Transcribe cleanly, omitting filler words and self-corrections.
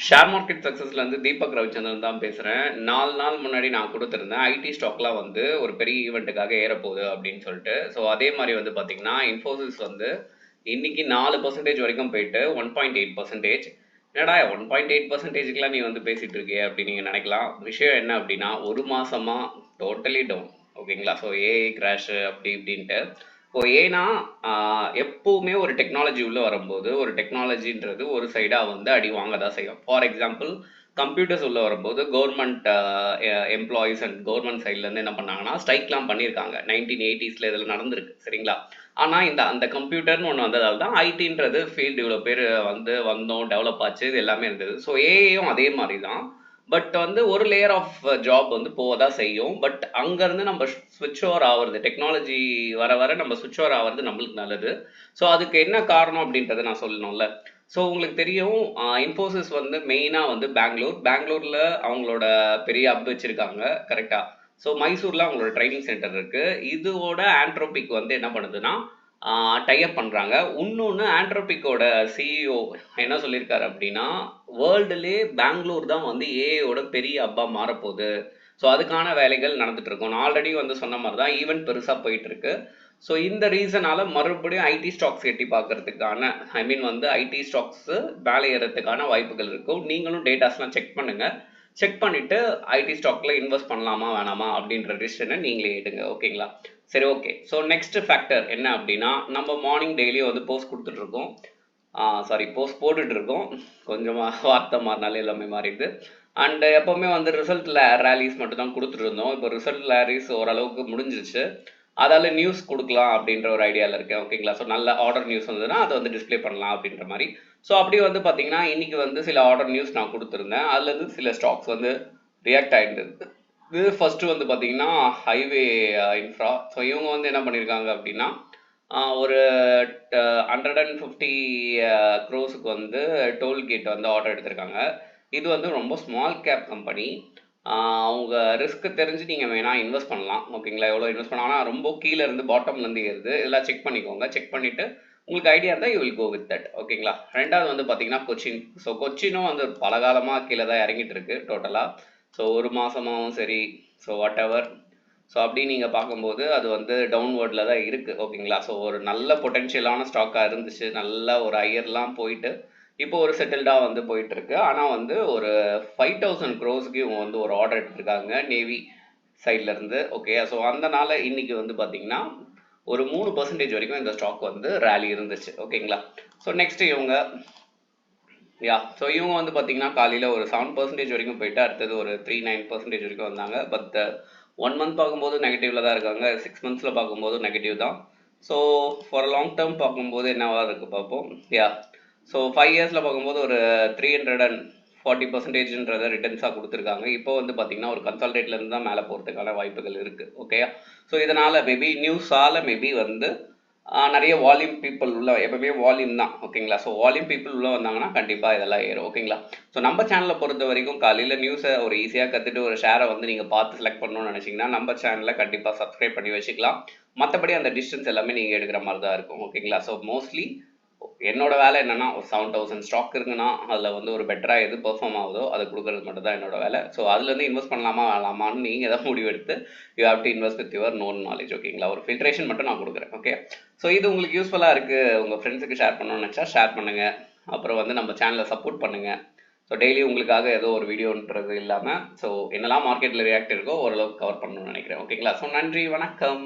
Share market சக்ஸஸ்ல இருந்து தீபக் ரவிச்சந்திரன் தான் பேசுறேன். 4 நாள் முன்னாடி நான் குடுத்திருந்தேன். ஐடி ஸ்டாக்லாம் வந்து ஒரு பெரிய ஈவென்ட்டுக்காக ஏறப்போகுது அப்படின்னு சொல்லிட்டு. ஸோ அதே மாரி வந்து பார்த்தீங்கன்னா, இன்ஃபோசிஸ் வந்து இன்னைக்கு 4% வரைக்கும் போயிட்டு 1.8%. என்னடா 1.8%க்குலாம் நீ வந்து பேசிட்டு இருக்கியே அப்படின்னு நீங்க நினைக்கலாம். விஷயம் என்ன அப்படின்னா, 1 மாசமா டோட்டலி டவுன். ஓகேங்களா? ஸோ ஏஐ கிராஷ் அப்படி இப்படின்ட்டு. இப்போ ஏன்னா எப்பவுமே ஒரு டெக்னாலஜி உள்ள வரும்போது ஒரு டெக்னாலஜின்றது ஒரு சைடா வந்து அடி வாங்க தான் செய்யும். ஃபார் எக்ஸாம்பிள் கம்ப்யூட்டர்ஸ் உள்ள வரும்போது கவர்மெண்ட் எம்ப்ளாயீஸ் அண்ட் கவர்மெண்ட் சைட்ல இருந்து என்ன பண்ணாங்கன்னா ஸ்ட்ரைக்லாம் பண்ணியிருக்காங்க. 1980s இதில் நடந்திருக்கு சரிங்களா. ஆனால் அந்த கம்ப்யூட்டர்னு ஒன்று வந்ததால் தான் ஐடின்றது ஃபீல்டு இவ்வளோ பேர் வந்தோம் டெவலப் ஆச்சு இது எல்லாமே இருந்தது. ஸோ ஏஐயும் அதே மாதிரி தான். பட் வந்து ஒரு லேயர் ஆஃப் ஜாப் வந்து போக தான் செய்யும். பட் அங்கேருந்து நம்ம ஸ்விட்ச் ஓவர் ஆகிறது டெக்னாலஜி வர வர நம்ம ஸ்விட்ச் ஓவர் ஆகிறது நம்மளுக்கு நல்லது. ஸோ அதுக்கு என்ன காரணம் அப்படின்றத நான் சொல்லணும்ல. ஸோ உங்களுக்கு தெரியும் இன்ஃபோசிஸ் வந்து மெயினாக வந்து பெங்களூரில் அவங்களோட பெரிய ஹப் வச்சுருக்காங்க கரெக்டாக. ஸோ மைசூரில் அவங்களோட ட்ரைனிங் சென்டர் இருக்குது. இதோட ஆண்ட்ரோபிக் வந்து என்ன பண்ணுதுன்னா டைப் பண்ணுறாங்க. இன்னொன்று ஆண்ட்ரோபிக்கோட சிஇஓ என்ன சொல்லியிருக்காரு அப்படின்னா, வேர்ல்டுலே பெங்களூர் தான் வந்து ஏஐயோட பெரிய ஹப்பா மாறப்போகுது. ஸோ அதுக்கான வேலைகள் நடந்துட்டு இருக்கும். நான் ஆல்ரெடி வந்து சொன்ன மாதிரி தான் ஈவெண்ட் பெருசாக போயிட்டு இருக்கு. ஸோ இந்த ரீசனால மறுபடியும் ஐடி ஸ்டாக்ஸ் எட்டி பார்க்கறதுக்கான வந்து ஐடி ஸ்டாக்ஸ் மேலே ஏறதுக்கான வாய்ப்புகள் இருக்கும். நீங்களும் டேட்டாஸ்லாம் செக் பண்ணுங்க. செக் பண்ணிட்டு ஐடி ஸ்டாக்ல இன்வெஸ்ட் பண்ணலாமா வேணாமா அப்படின்ற டிசிஷனை நீங்களே எடுங்க. ஓகேங்களா? சரி, ஓகே. ஸோ நெக்ஸ்ட் ஃபேக்டர் என்ன அப்படின்னா, நம்ம மார்னிங் டெய்லியும் வந்து போஸ்ட் கொடுத்துட்டு இருக்கோம். போஸ்ட் போட்டுட்டு இருக்கோம். கொஞ்சமாக வார்த்தை மாறினாலே எல்லாமே மாறிடுது. அண்ட் எப்போவுமே வந்து ரிசல்ட்டில் ரேலிஸ் மட்டும் தான் கொடுத்துட்டு இருந்தோம். இப்போ ரிசல்ட் ரேலிஸ் ஓரளவுக்கு முடிஞ்சிருச்சு. அதால் நியூஸ் கொடுக்கலாம் அப்படின்ற ஒரு ஐடியாவில் இருக்கேன். ஓகேங்களா? ஸோ நல்ல ஆர்டர் நியூஸ் வந்ததுன்னா அதை வந்து டிஸ்பிளே பண்ணலாம் அப்படின்ற மாதிரி. ஸோ அப்படி வந்து பார்த்தீங்கன்னா இன்றைக்கி வந்து சில ஆர்டர் நியூஸ் நான் கொடுத்துருந்தேன். அதுலேருந்து சில ஸ்டாக்ஸ் வந்து ரியாக்ட் ஆகிட்டு. இது ஃபஸ்ட்டு வந்து பார்த்தீங்கன்னா ஹைவே இன்ஃப்ரா. ஸோ இவங்க வந்து என்ன பண்ணியிருக்காங்க அப்படின்னா ஒரு 150 க்ரோஸுக்கு வந்து டோல்கேட் வந்து ஆர்டர் எடுத்திருக்காங்க. இது வந்து ரொம்ப ஸ்மால் கேப் கம்பெனி. அவங்க ரிஸ்க் தெரிஞ்சு நீங்கள் வேணால் இன்வெஸ்ட் பண்ணலாம். ஓகேங்களா? எவ்வளோ இன்வெஸ்ட் பண்ணலாம், ஆனால் ரொம்ப கீழே இருந்து பாட்டம்லேருந்து ஏறுது. இதெல்லாம் செக் பண்ணிக்கோங்க. செக் பண்ணிவிட்டு உங்களுக்கு ஐடியா இருந்தால் you will go with that. ஓகேங்களா? ரெண்டாவது வந்து பார்த்தீங்கன்னா கொச்சின். ஸோ கொச்சினும் வந்து பல காலமாக கீழே தான் இறங்கிட்டு இருக்கு டோட்டலாக. ஸோ ஒரு மாதமாகவும் சரி, ஸோ வாட் எவர். ஸோ அப்படி நீங்கள் பார்க்கும்போது அது வந்து டவுன்வேர்டில் தான் இருக்குது. ஓகேங்களா? ஸோ ஒரு நல்ல பொட்டென்ஷியலான ஸ்டாக்காக இருந்துச்சு. நல்ல ஒரு ஐயர்லாம் போயிட்டு இப்போ ஒரு செட்டில்டாக வந்து போயிட்டுருக்கு. ஆனால் வந்து ஒரு 5000 க்ரோஸ்க்கு இவங்க வந்து ஒரு ஆர்டர் எடுத்திருக்காங்க நேவி சைட்லேருந்து. ஓகே. ஸோ அந்தனால இன்னைக்கு வந்து பார்த்தீங்கன்னா ஒரு 3% வரைக்கும் இந்த ஸ்டாக் வந்து ரேலி இருந்துச்சு. ஓகேங்களா? ஸோ நெக்ஸ்ட் இவங்க ஸோ இவங்க வந்து பார்த்தீங்கன்னா காலையில் ஒரு 7% வரைக்கும் போயிட்டு அடுத்தது ஒரு 39% வரைக்கும் வந்தாங்க. பட் 1 மந்த் பார்க்கும்போது நெகட்டிவ்ல தான் இருக்காங்க. 6 மந்த்ஸில் பார்க்கும்போது நெகட்டிவ் தான். ஸோ ஃபார் லாங் டேர்ம் பார்க்கும்போது என்னவா இருக்குது பார்ப்போம். ஸோ 5 இயர்ஸில் பார்க்கும்போது ஒரு 340%ன்றதை ரிட்டர்ன்ஸாக கொடுத்துருக்காங்க. இப்போ வந்து பார்த்தீங்கன்னா ஒரு கன்சால்டேட்லேருந்து தான் மேலே போகிறதுக்கான வாய்ப்புகள் இருக்குது. ஓகே. ஸோ இதனால் மேபி நியூஸால் மேபி வந்து நிறைய வால்யூம் பீப்புள் உள்ள எப்பவுமே வால்யூம் தான். ஓகேங்களா? ஸோ வால்யூம் பீப்புள் உள்ள வந்தாங்கன்னா கண்டிப்பாக இதெல்லாம் ஏறும். ஓகேங்களா? ஸோ நம்ம சேனலை பொறுத்த வரைக்கும் காலையில் நியூஸை ஒரு ஈஸியாக கற்றுட்டு ஒரு ஷேரை வந்து நீங்கள் பார்த்து செலக்ட் பண்ணணும்னு நினச்சிங்கன்னா நம்ம சேனலில் கண்டிப்பாக சப்ஸ்கிரைப் பண்ணி வச்சுக்கலாம். மற்றபடி அந்த டிஸ்டன்ஸ் எல்லாமே நீங்கள் எடுக்கிற மாதிரி தான் இருக்கும். ஓகேங்களா? ஸோ மோஸ்ட்லி என்னோட வேலை என்னன்னா ஒரு 7000 ஸ்டாக் இருக்குன்னா அதில் வந்து ஒரு பெட்டராக எது பெர்ஃபார்ம் ஆகுதோ அதை கொடுக்கறது மட்டும் தான் என்னோட வேலை. ஸோ அதுலேருந்து இன்வெஸ்ட் பண்ணலாமா வேணாமான்னு நீங்கள் எதாவது முடிவு எடுத்து you have to invest with your known knowledge. ஓகேங்களா? ஒரு ஃபில்ட்ரேஷன் மட்டும் நான் கொடுக்குறேன். ஓகே. ஸோ இது உங்களுக்கு யூஸ்ஃபுல்லாக இருக்குது, உங்கள் ஃப்ரெண்ட்ஸுக்கு ஷேர் பண்ணணும்னு நினச்சா ஷேர் பண்ணுங்கள். அப்புறம் வந்து நம்ம சேனலை சப்போர்ட் பண்ணுங்கள். ஸோ டெய்லி உங்களுக்காக ஏதோ ஒரு வீடியோன்றது இல்லாமல் ஸோ என்னெல்லாம் மார்க்கெட்டில் ரியாக்ட் இருக்கோ ஓரளவுக்கு கவர் பண்ணணும்னு நினைக்கிறேன். ஓகேங்களா? ஸோ நன்றி, வணக்கம்.